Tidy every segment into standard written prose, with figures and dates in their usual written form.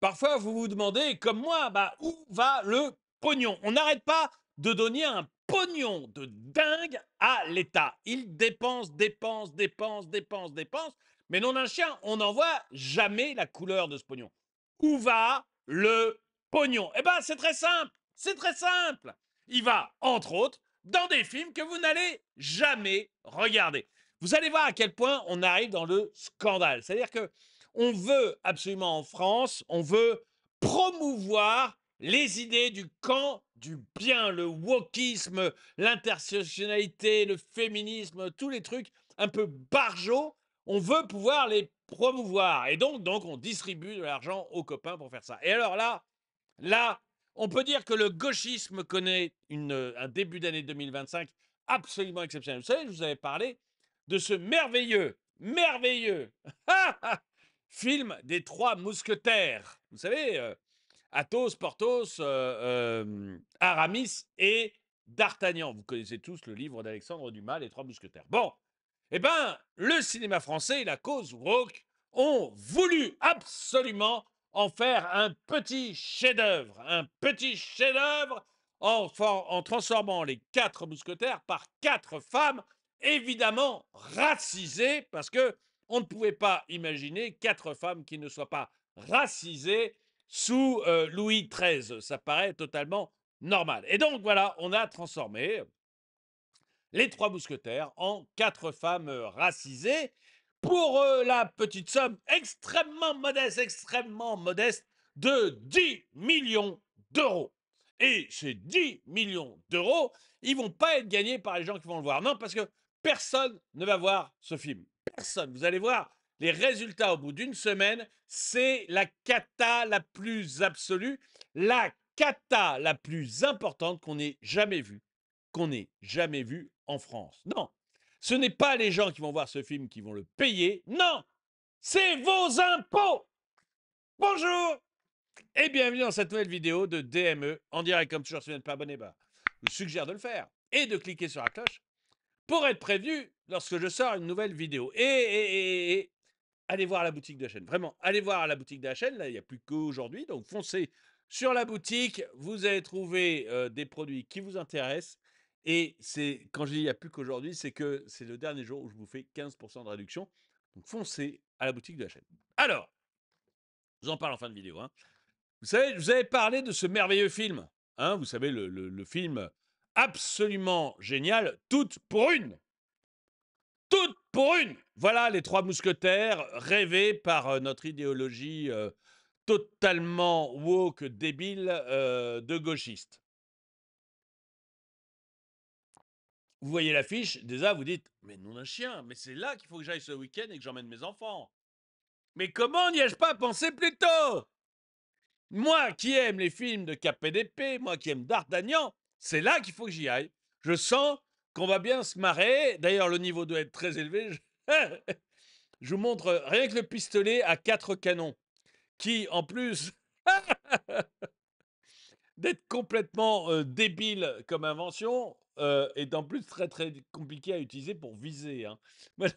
Parfois, vous vous demandez, comme moi, bah, où va le pognon? On n'arrête pas de donner un pognon de dingue à l'État. Il dépense, dépense, dépense, dépense, dépense, mais non d'un chien, on n'en voit jamais la couleur de ce pognon. Où va le pognon? Eh ben, c'est très simple, c'est très simple. Il va, entre autres, dans des films que vous n'allez jamais regarder. Vous allez voir à quel point on arrive dans le scandale. C'est-à-dire que on veut absolument en France, on veut promouvoir les idées du camp du bien, le wokisme, l'intersectionnalité, le féminisme, tous les trucs un peu barjots, on veut pouvoir les promouvoir. Et donc on distribue de l'argent aux copains pour faire ça. Et alors là, on peut dire que le gauchisme connaît un début d'année 2025 absolument exceptionnel. Vous savez, je vous avais parlé de ce merveilleux film des Trois Mousquetaires. Vous savez, Athos, Porthos, Aramis et D'Artagnan. Vous connaissez tous le livre d'Alexandre Dumas, Les Trois Mousquetaires. Bon, eh bien, le cinéma français et la cause woke ont voulu absolument en faire un petit chef-d'œuvre en transformant les quatre mousquetaires par quatre femmes, évidemment racisées, parce que on ne pouvait pas imaginer quatre femmes qui ne soient pas racisées sous Louis XIII. Ça paraît totalement normal. Et donc voilà, on a transformé les Trois Mousquetaires en quatre femmes racisées pour la petite somme extrêmement modeste de 10 millions d'euros. Et ces 10 millions d'euros, ils vont pas être gagnés par les gens qui vont le voir. Non, parce que personne ne va voir ce film. Personne. Vous allez voir les résultats au bout d'une semaine, c'est la cata la plus absolue, la cata la plus importante qu'on ait jamais vu en France. Non, ce n'est pas les gens qui vont voir ce film qui vont le payer. Non, c'est vos impôts. Bonjour et bienvenue dans cette nouvelle vidéo de DME en direct. Comme toujours, si vous n'êtes pas abonné, bah, je vous suggère de le faire et de cliquer sur la cloche pour être prévenu lorsque je sors une nouvelle vidéo. Et allez voir la boutique de la chaîne. Vraiment, allez voir la boutique de la chaîne. Là, il n'y a plus qu'aujourd'hui. Donc, foncez sur la boutique. Vous allez trouver des produits qui vous intéressent. Et c'est quand je dis il n'y a plus qu'aujourd'hui, c'est que c'est le dernier jour où je vous fais 15% de réduction. Donc, foncez à la boutique de la chaîne. Alors, je vous en parle en fin de vidéo. Hein. Vous savez, je vous avais parlé de ce merveilleux film. Hein, vous savez, le film absolument génial, Toutes pour une. Toutes pour une. Voilà les Trois Mousquetaires rêvés par notre idéologie totalement woke, débile de gauchistes. Vous voyez l'affiche, déjà vous dites, mais non d'un chien, mais c'est là qu'il faut que j'aille ce week-end et que j'emmène mes enfants. Mais comment n'y ai-je pas pensé plus tôt? Moi qui aime les films de KPDP, moi qui aime D'Artagnan, c'est là qu'il faut que j'y aille. Je sens qu'on va bien se marrer. D'ailleurs, le niveau doit être très élevé. Je vous montre rien que le pistolet à 4 canons, qui, en plus d'être complètement débile comme invention, est en plus très très compliqué à utiliser pour viser. Hein. Je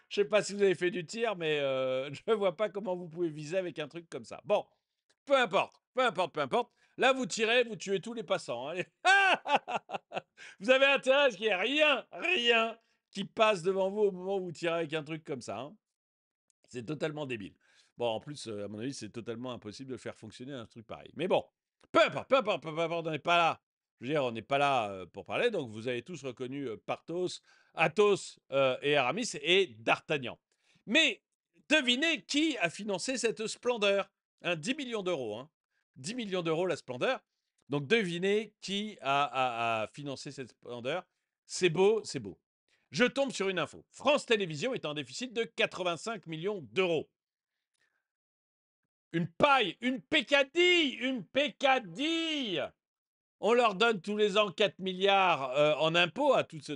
sais pas si vous avez fait du tir, mais je ne vois pas comment vous pouvez viser avec un truc comme ça. Bon, peu importe, peu importe, peu importe. Là, vous tirez, vous tuez tous les passants. Hein. Vous avez intérêt à ce qu'il n'y ait rien qui passe devant vous au moment où vous tirez avec un truc comme ça. Hein. C'est totalement débile. Bon, en plus, à mon avis, c'est totalement impossible de faire fonctionner un truc pareil. Mais bon, peu importe, on n'est pas là. Je veux dire, on n'est pas là pour parler. Donc, vous avez tous reconnu Parthos, Athos et Aramis et D'Artagnan. Mais devinez qui a financé cette splendeur. 10 millions d'euros. Hein. 10 millions d'euros la splendeur. Donc, devinez qui a financé cette splendeur. C'est beau, c'est beau. Je tombe sur une info. France Télévisions est en déficit de 85 millions d'euros. Une paille, une pécadille, une pécadille. On leur donne tous les ans 4 milliards en impôts, à toute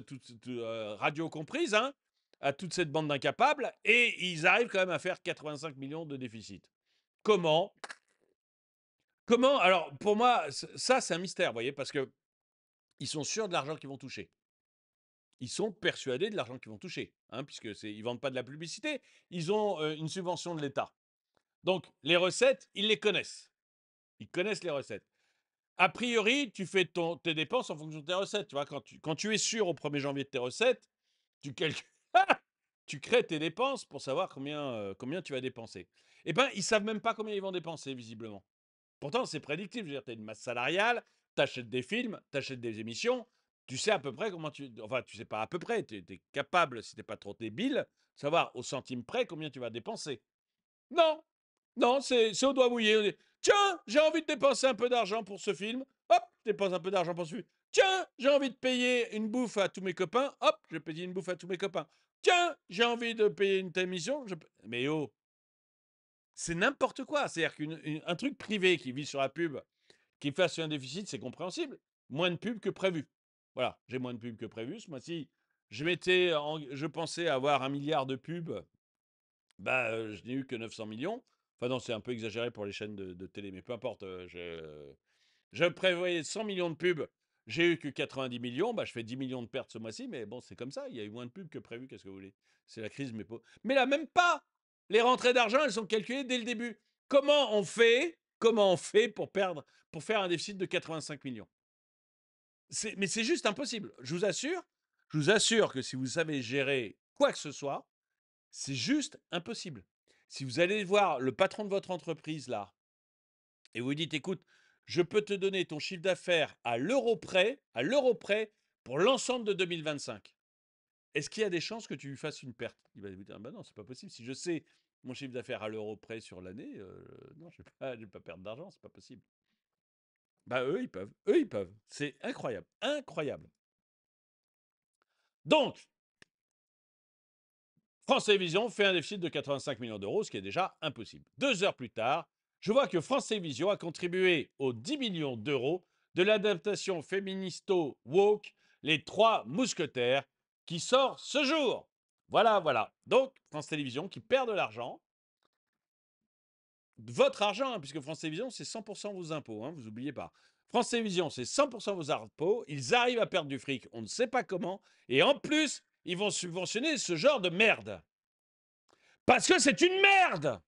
radio comprise, hein, à toute cette bande d'incapables, et ils arrivent quand même à faire 85 millions de déficit. Comment? Comment? Alors, pour moi, ça, c'est un mystère, vous voyez, parce que ils sont sûrs de l'argent qu'ils vont toucher. Ils sont persuadés de l'argent qu'ils vont toucher, hein, puisque ils vendent pas de la publicité, ils ont une subvention de l'État. Donc, les recettes, ils les connaissent. Ils connaissent les recettes. A priori, tu fais tes dépenses en fonction de tes recettes. Tu vois, quand tu es sûr au 1er janvier de tes recettes, tu calcules, tu crées tes dépenses pour savoir combien tu vas dépenser. Eh bien, ils ne savent même pas combien ils vont dépenser, visiblement. Pourtant, c'est prédictif. Je veux dire, tu as une masse salariale, tu achètes des films, tu achètes des émissions, tu sais à peu près comment tu. Enfin, tu sais pas à peu près, tu es capable, si tu n'es pas trop débile, de savoir au centime près combien tu vas dépenser. Non, non, c'est au doigt mouillé. On dit, tiens, j'ai envie de dépenser un peu d'argent pour ce film. Hop, je dépense un peu d'argent pour ce film. Tiens, j'ai envie de payer une bouffe à tous mes copains. Hop, je vais payer une bouffe à tous mes copains. Tiens, j'ai envie de payer une émission. Mais oh, c'est n'importe quoi. C'est-à-dire qu'un truc privé qui vit sur la pub, qui fasse un déficit, c'est compréhensible. Moins de pub que prévu. Voilà, j'ai moins de pub que prévu. Ce mois-ci, je pensais avoir 1 milliard de pubs. Bah, je n'ai eu que 900 millions. Enfin non, c'est un peu exagéré pour les chaînes de télé, mais peu importe. Je prévoyais 100 millions de pubs. J'ai eu que 90 millions. Bah, je fais 10 millions de pertes ce mois-ci, mais bon, c'est comme ça. Il y a eu moins de pubs que prévu. Qu'est-ce que vous voulez? C'est la crise, mais pas. Mais là, même pas. Les rentrées d'argent, elles sont calculées dès le début. Comment on fait pour faire un déficit de 85 millions? Mais c'est juste impossible. Je vous assure que si vous savez gérer quoi que ce soit, c'est juste impossible. Si vous allez voir le patron de votre entreprise là, et vous lui dites, écoute, je peux te donner ton chiffre d'affaires à l'euro près, pour l'ensemble de 2025. Est-ce qu'il y a des chances que tu lui fasses une perte? Il va vous dire, bah non, c'est pas possible. Si je sais mon chiffre d'affaires à l'euro près sur l'année, non, je vais pas perdre d'argent, c'est pas possible. Bah eux, ils peuvent. Eux, ils peuvent. C'est incroyable. Incroyable. Donc, France Télévisions fait un déficit de 85 millions d'euros, ce qui est déjà impossible. 2 heures plus tard, je vois que France Télévisions a contribué aux 10 millions d'euros de l'adaptation féministo woke Les Trois Mousquetaires, qui sort ce jour. Voilà, voilà. Donc, France Télévisions qui perd de l'argent. Votre argent, hein, puisque France Télévisions, c'est 100% vos impôts, hein, vous n'oubliez pas. France Télévisions, c'est 100% vos impôts. Ils arrivent à perdre du fric, on ne sait pas comment. Et en plus, ils vont subventionner ce genre de merde. Parce que c'est une merde.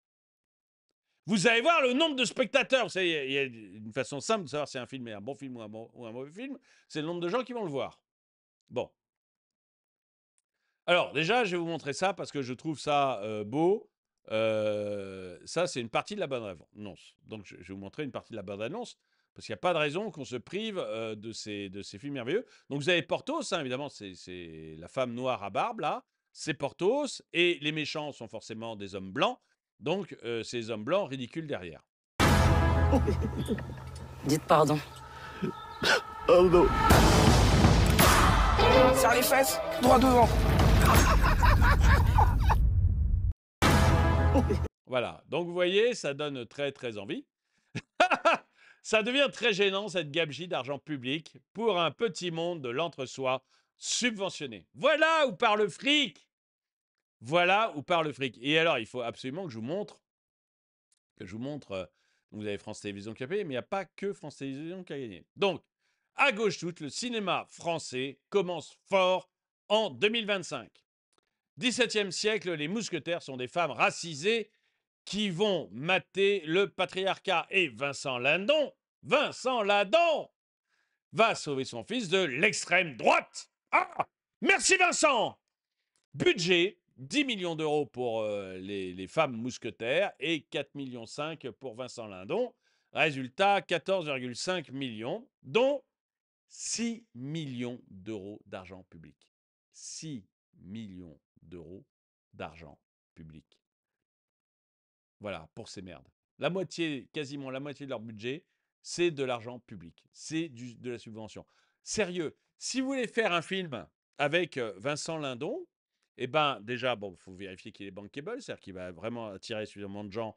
Vous allez voir le nombre de spectateurs. Vous savez, il y a une façon simple de savoir si un film est un bon film ou un mauvais film. C'est le nombre de gens qui vont le voir. Bon. Alors, déjà, je vais vous montrer ça parce que je trouve ça beau. Ça, c'est une partie de la bande-annonce. Donc, je vais vous montrer une partie de la bande-annonce parce qu'il n'y a pas de raison qu'on se prive de ces films merveilleux. Donc, vous avez Porthos, hein, évidemment, c'est la femme noire à barbe, là. C'est Porthos. Et les méchants sont forcément des hommes blancs. Donc, ces hommes blancs ridicules derrière. Dites pardon. Pardon. Serre les fesses, droit devant. Voilà. Donc, vous voyez, ça donne très, très envie. Ça devient très gênant, cette gabegie d'argent public pour un petit monde de l'entre-soi subventionné. Voilà où part le fric. Voilà où part le fric. Et alors, il faut absolument que je vous montre. Vous avez France Télévisions qui a payé, mais il n'y a pas que France Télévisions qui a gagné. Donc, à gauche toute, le cinéma français commence fort en 2025. 17e siècle, les mousquetaires sont des femmes racisées qui vont mater le patriarcat. Et Vincent Lindon va sauver son fils de l'extrême droite. Ah, merci Vincent. Budget, 10 millions d'euros pour les femmes mousquetaires et 4,5 millions pour Vincent Lindon. Résultat, 14,5 millions, dont 6 millions d'euros d'argent public. 6 millions d'euros d'argent public. Voilà, pour ces merdes. Quasiment la moitié de leur budget, c'est de l'argent public. C'est de la subvention. Sérieux, si vous voulez faire un film avec Vincent Lindon, eh ben déjà, bon, il faut vérifier qu'il est bankable, c'est-à-dire qu'il va vraiment attirer suffisamment de gens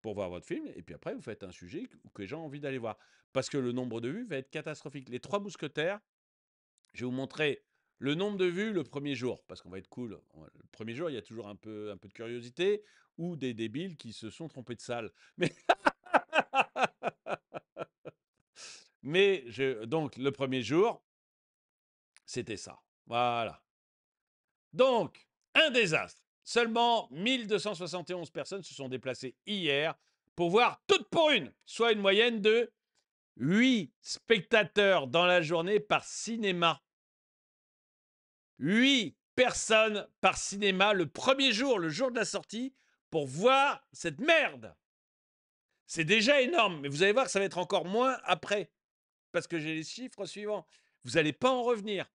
pour voir votre film. Et puis après, vous faites un sujet que les gens ont envie d'aller voir. Parce que le nombre de vues va être catastrophique. Les Trois Mousquetaires, je vais vous montrer le nombre de vues le premier jour, parce qu'on va être cool. Le premier jour, il y a toujours un peu de curiosité ou des débiles qui se sont trompés de salle. Donc, le premier jour, c'était ça. Voilà. Donc, un désastre. Seulement 1271 personnes se sont déplacées hier pour voir toutes pour une, soit une moyenne de 8 spectateurs dans la journée par cinéma. 8 personnes par cinéma le premier jour, le jour de la sortie, pour voir cette merde. C'est déjà énorme, mais vous allez voir que ça va être encore moins après, parce que j'ai les chiffres suivants. Vous n'allez pas en revenir.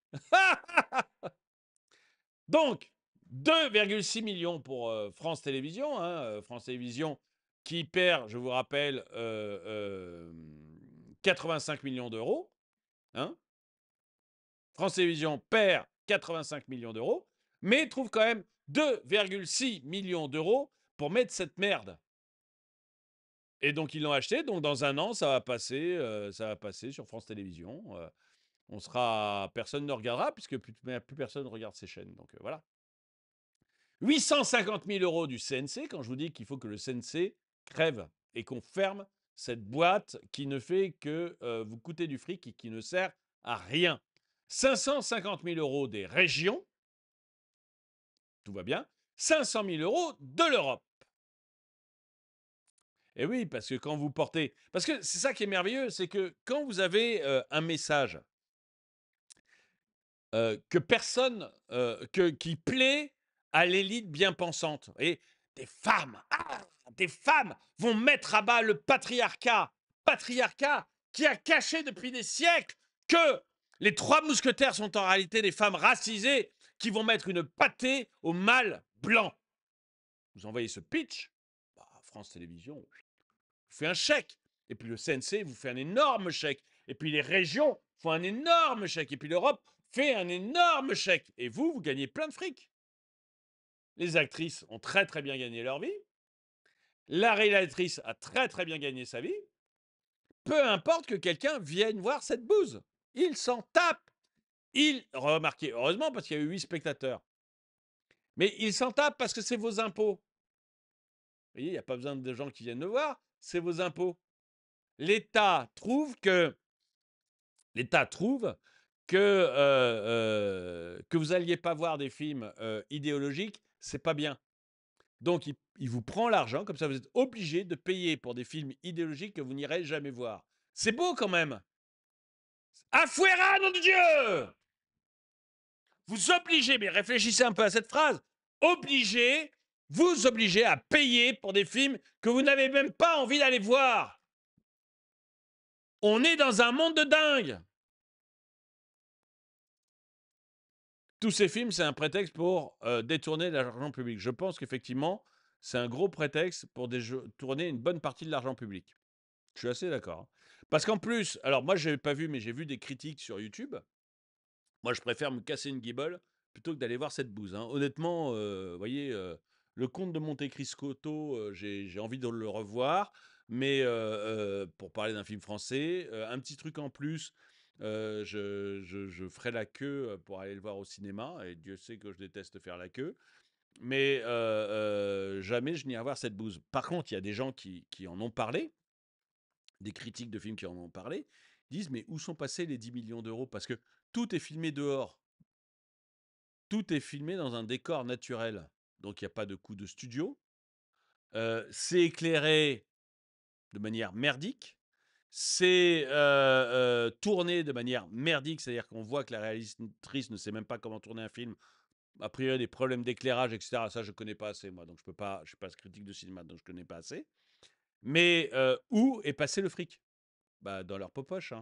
Donc, 2,6 millions pour France Télévisions. France Télévisions qui perd, je vous rappelle, 85 millions d'euros. Hein. France Télévisions perd 85 millions d'euros, mais trouve quand même 2,6 millions d'euros pour mettre cette merde. Et donc, ils l'ont acheté. Donc, dans un an, ça va passer sur France Télévisions. Personne ne regardera, puisque plus personne ne regarde ces chaînes. Donc, voilà. 850 000 euros du CNC, quand je vous dis qu'il faut que le CNC crève et qu'on ferme cette boîte qui ne fait que vous coûter du fric et qui ne sert à rien. 550 000 euros des régions, tout va bien. 500 000 euros de l'Europe. Et oui, parce que quand vous portez... Parce que c'est ça qui est merveilleux, c'est que quand vous avez un message que personne... qui plaît à l'élite bien pensante, et des femmes, des femmes vont mettre à bas le patriarcat qui a caché depuis des siècles que les 3 mousquetaires sont en réalité des femmes racisées qui vont mettre une pâtée au mâle blanc. Vous envoyez ce pitch, France Télévisions vous fait un chèque. Et puis le CNC vous fait un énorme chèque. Et puis les régions font un énorme chèque. Et puis l'Europe fait un énorme chèque. Et vous gagnez plein de fric. Les actrices ont très très bien gagné leur vie. La réalisatrice a très très bien gagné sa vie. Peu importe que quelqu'un vienne voir cette bouse. Il s'en tape. Remarquez, heureusement parce qu'il y a eu 8 spectateurs. Mais il s'en tape parce que c'est vos impôts. Vous voyez, il n'y a pas besoin de gens qui viennent le voir, c'est vos impôts. L'État trouve que vous n'alliez pas voir des films idéologiques, c'est pas bien. Donc, il vous prend l'argent, comme ça vous êtes obligé de payer pour des films idéologiques que vous n'irez jamais voir. C'est beau quand même. Afuera, nom de Dieu! Vous obligez, mais réfléchissez un peu à cette phrase, vous obligez à payer pour des films que vous n'avez même pas envie d'aller voir. On est dans un monde de dingue. Tous ces films, c'est un prétexte pour détourner l'argent public. Je pense qu'effectivement, c'est un gros prétexte pour détourner une bonne partie de l'argent public. Je suis assez d'accord. Parce qu'en plus, alors moi, je n'avais pas vu, mais j'ai vu des critiques sur YouTube. Moi, je préfère me casser une guibole plutôt que d'aller voir cette bouse. Honnêtement, vous voyez, le Comte de Monte Cristo, j'ai envie de le revoir. Mais pour parler d'un film français, un petit truc en plus, je ferai la queue pour aller le voir au cinéma. Et Dieu sait que je déteste faire la queue. Mais jamais je n'irai voir cette bouse. Par contre, il y a des gens qui en ont parlé, des critiques de films qui en ont parlé, disent mais où sont passés les 10 millions d'euros? Parce que tout est filmé dehors. Tout est filmé dans un décor naturel. Donc il n'y a pas de coût de studio. C'est éclairé de manière merdique. C'est tourné de manière merdique, c'est-à-dire qu'on voit que la réalisatrice ne sait même pas comment tourner un film. A priori, des problèmes d'éclairage, etc. Ça, je ne connais pas assez, moi. Donc, je ne suis pas critique de cinéma, donc je ne connais pas assez. Mais où est passé le fric? Dans leur popoche.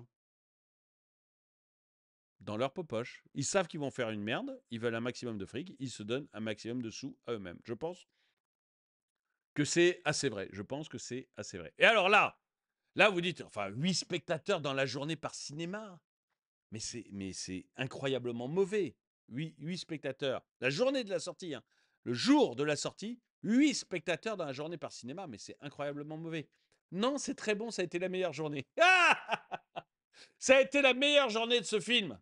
Dans leur popoche. Ils savent qu'ils vont faire une merde, ils veulent un maximum de fric, ils se donnent un maximum de sous à eux-mêmes. Je pense que c'est assez vrai. Je pense que c'est assez vrai. Et alors là, vous dites, enfin, 8 spectateurs dans la journée par cinéma. Mais c'est incroyablement mauvais. 8 spectateurs. La journée de la sortie, le jour de la sortie, 8 spectateurs dans la journée par cinéma. Mais c'est incroyablement mauvais. Non, c'est très bon, ça a été la meilleure journée. Ça a été la meilleure journée de ce film.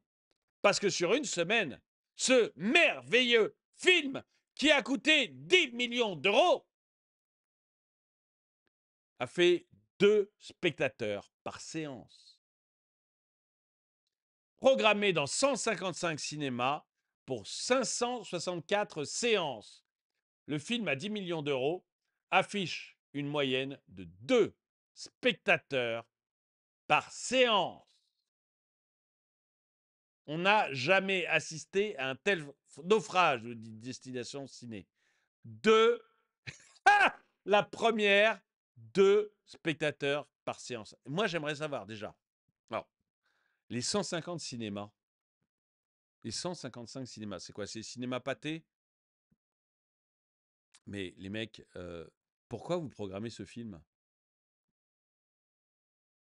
Parce que sur une semaine, ce merveilleux film qui a coûté 10 millions d'euros a fait 2 spectateurs par séance. Programmé dans 155 cinémas pour 564 séances. Le film à 10 millions d'euros affiche une moyenne de 2 spectateurs par séance. On n'a jamais assisté à un tel naufrage de Destination Ciné. 2, la première, 2 spectateurs par séance. Moi, j'aimerais savoir déjà, alors, les 150 cinémas, les 155 cinémas, c'est quoi? C'est cinéma pâté? Mais les mecs, pourquoi vous programmez ce film?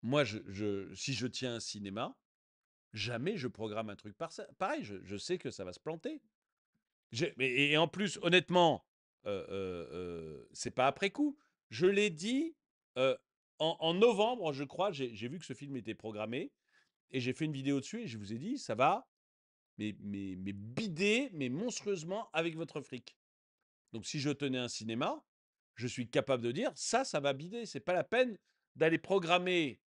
Moi, si je tiens un cinéma, jamais je programme un truc pareil. Je sais que ça va se planter. Et en plus, honnêtement, c'est pas après coup. Je l'ai dit en novembre, je crois, j'ai vu que ce film était programmé et j'ai fait une vidéo dessus et je vous ai dit, ça va, mais bider, mais monstrueusement avec votre fric. Donc, si je tenais un cinéma, je suis capable de dire ça va bider. C'est pas la peine d'aller programmer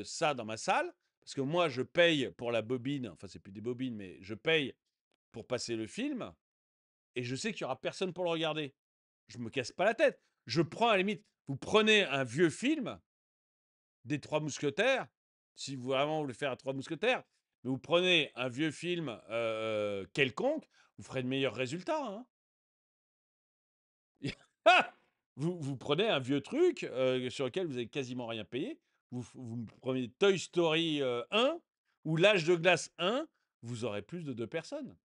ça dans ma salle, parce que moi, je paye pour la bobine. Enfin, c'est plus des bobines, mais je paye pour passer le film, et je sais qu'il y aura personne pour le regarder. Je me casse pas la tête. Je prends à la limite. Vous prenez un vieux film des Trois Mousquetaires, si vous vraiment voulez faire un Trois Mousquetaires, mais vous prenez un vieux film quelconque, vous ferez de meilleurs résultats. Hein. Vous prenez un vieux truc sur lequel vous avez quasiment rien payé. Vous prenez Toy Story 1 ou L'Âge de glace 1, vous aurez plus de 2 personnes.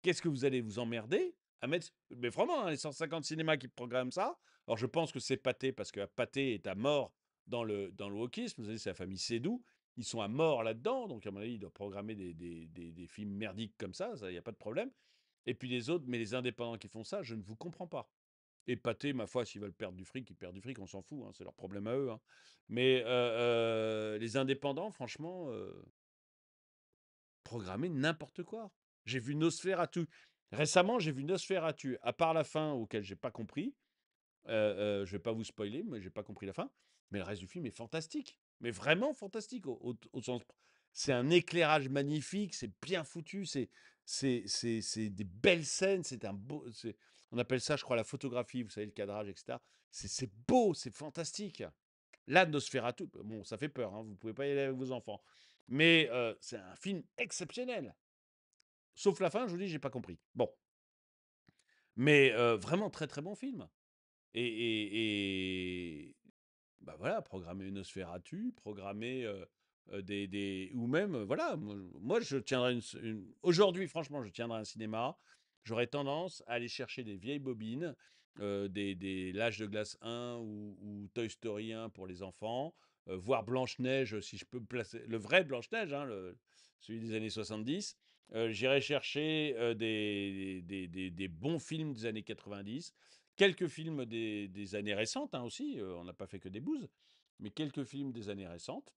Qu'est-ce que vous allez vous emmerder à mettre. Mais vraiment, hein, les 150 cinémas qui programment ça. Alors je pense que c'est Pathé, parce que Pathé est à mort dans le wokisme. Vous savez, c'est la famille Sédou. Ils sont à mort là-dedans. Donc à mon avis, ils doivent programmer des films merdiques comme ça. Il n'y a pas de problème. Et puis les autres, mais les indépendants qui font ça, je ne vous comprends pas. Et Pathé, ma foi, s'ils veulent perdre du fric, ils perdent du fric, on s'en fout, hein, c'est leur problème à eux. Hein. Mais les indépendants, franchement, programmer n'importe quoi. J'ai vu Nosferatu. Récemment, j'ai vu Nosferatu, à part la fin, auquel j'ai pas compris. Je vais pas vous spoiler, mais j'ai pas compris la fin. Mais le reste du film est fantastique. Mais vraiment fantastique, au sens. C'est un éclairage magnifique, c'est bien foutu, c'est des belles scènes, c'est un beau. On appelle ça, je crois, la photographie, vous savez, le cadrage, etc. C'est beau, c'est fantastique. Là, Nosferatu, bon, ça fait peur, hein, vous pouvez pas y aller avec vos enfants. Mais c'est un film exceptionnel. Sauf la fin, je vous dis, j'ai pas compris. Bon. Mais vraiment très très bon film. Et bah voilà, programmer Nosferatu, programmer ou même, voilà, moi je tiendrais aujourd'hui, franchement, je tiendrais un cinéma. J'aurais tendance à aller chercher des vieilles bobines, L'Âge de glace 1 ou Toy Story 1 pour les enfants, voir Blanche-Neige, si je peux me placer, le vrai Blanche-Neige, hein, celui des années 70. J'irai chercher des bons films des années 90, quelques films des années récentes hein, aussi, on n'a pas fait que des bouses, mais quelques films des années récentes,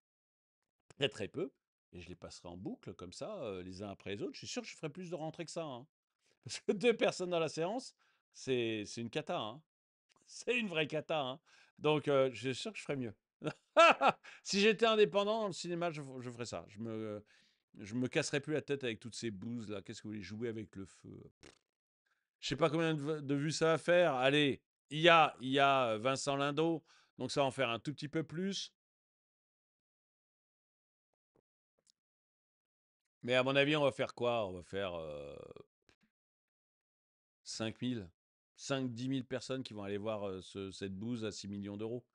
très très peu, et je les passerai en boucle comme ça, les uns après les autres. Je suis sûr que je ferai plus de rentrées que ça. Hein. Parce que 2 personnes dans la séance, c'est une cata. Hein. C'est une vraie cata. Hein. Donc je suis sûr que je ferais mieux. Si j'étais indépendant dans le cinéma, je ferais ça. Je me casserais plus la tête avec toutes ces bouses là. Qu'est-ce que vous voulez jouer avec le feu? Je sais pas combien de vues ça va faire. Allez, il y a Vincent Lindon, donc ça va en faire un tout petit peu plus. Mais à mon avis, on va faire quoi? On va faire 5 000, 5-10 000 personnes qui vont aller voir cette bouse à 6 millions d'euros.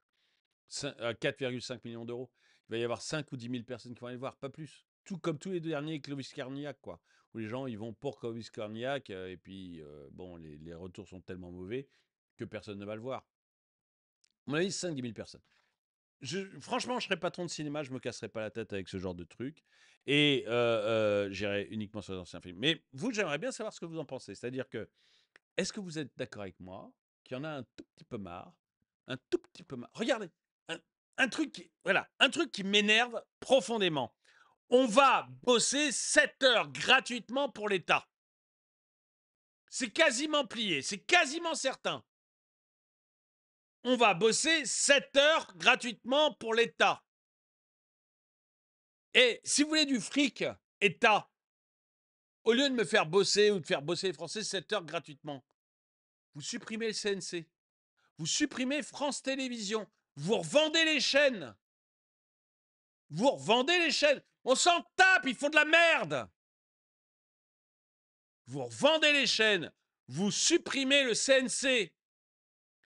À 4,5 millions d'euros. Il va y avoir 5 ou 10 000 personnes qui vont aller voir, pas plus. Tout comme tous les derniers Clovis Carniac, quoi. Où les gens, ils vont pour Clovis Carniac, et puis, bon, les retours sont tellement mauvais que personne ne va le voir. À mon avis, 5-10 000 personnes. Franchement, je serais patron de cinéma, je me casserais pas la tête avec ce genre de truc. Et j'irais uniquement sur les anciens films. Mais vous, j'aimerais bien savoir ce que vous en pensez. C'est-à-dire que, est-ce que vous êtes d'accord avec moi qu'il y en a un tout petit peu marre? Un tout petit peu marre. Regardez, un, un truc qui m'énerve profondément. On va bosser 7 heures gratuitement pour l'État. C'est quasiment plié, c'est quasiment certain. On va bosser 7 heures gratuitement pour l'État. Et si vous voulez du fric, État, au lieu de me faire bosser ou de faire bosser les Français 7 heures gratuitement, vous supprimez le CNC. Vous supprimez France Télévisions. Vous revendez les chaînes. Vous revendez les chaînes. On s'en tape, ils font de la merde. Vous revendez les chaînes. Vous supprimez le CNC.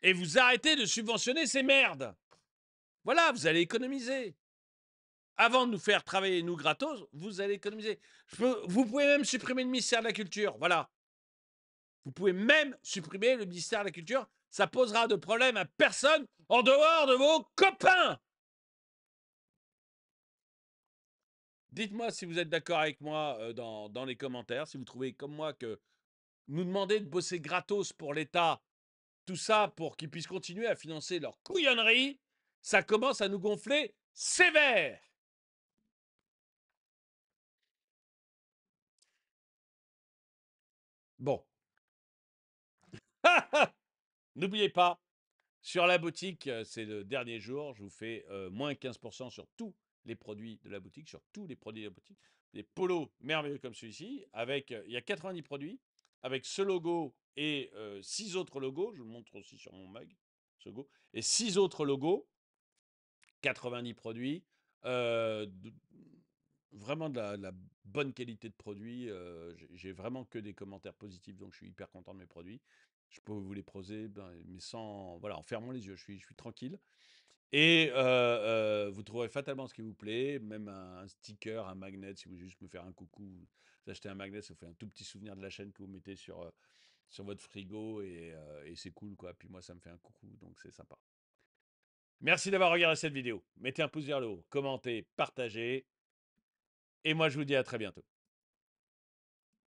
Et vous arrêtez de subventionner ces merdes. Voilà, vous allez économiser. Avant de nous faire travailler, nous, gratos, vous allez économiser. Vous pouvez même supprimer le ministère de la Culture. Voilà. Vous pouvez même supprimer le ministère de la Culture. Ça posera de problème à personne en dehors de vos copains. Dites-moi si vous êtes d'accord avec moi dans les commentaires, si vous trouvez comme moi que nous demander de bosser gratos pour l'État, tout ça pour qu'ils puissent continuer à financer leur couillonnerie, ça commence à nous gonfler sévère. Bon. N'oubliez pas, sur la boutique, c'est le dernier jour, je vous fais moins 15% sur tous les produits de la boutique, sur tous les produits de la boutique. Des polos merveilleux comme celui-ci, avec, il y a 90 produits, avec ce logo et 6 autres logos, je vous le montre aussi sur mon mug, ce logo, et 6 autres logos, 90 produits, vraiment de la bonne qualité de produit. J'ai vraiment que des commentaires positifs, donc je suis hyper content de mes produits. Je peux vous les poser, mais sans, voilà, en fermant les yeux, je suis tranquille. Et vous trouverez fatalement ce qui vous plaît, même un sticker, un magnet, si vous voulez juste me faire un coucou, vous achetez un magnet, ça vous fait un tout petit souvenir de la chaîne que vous mettez sur votre frigo et c'est cool, quoi. Puis moi, ça me fait un coucou, donc c'est sympa. Merci d'avoir regardé cette vidéo. Mettez un pouce vers le haut, commentez, partagez. Et moi, je vous dis à très bientôt.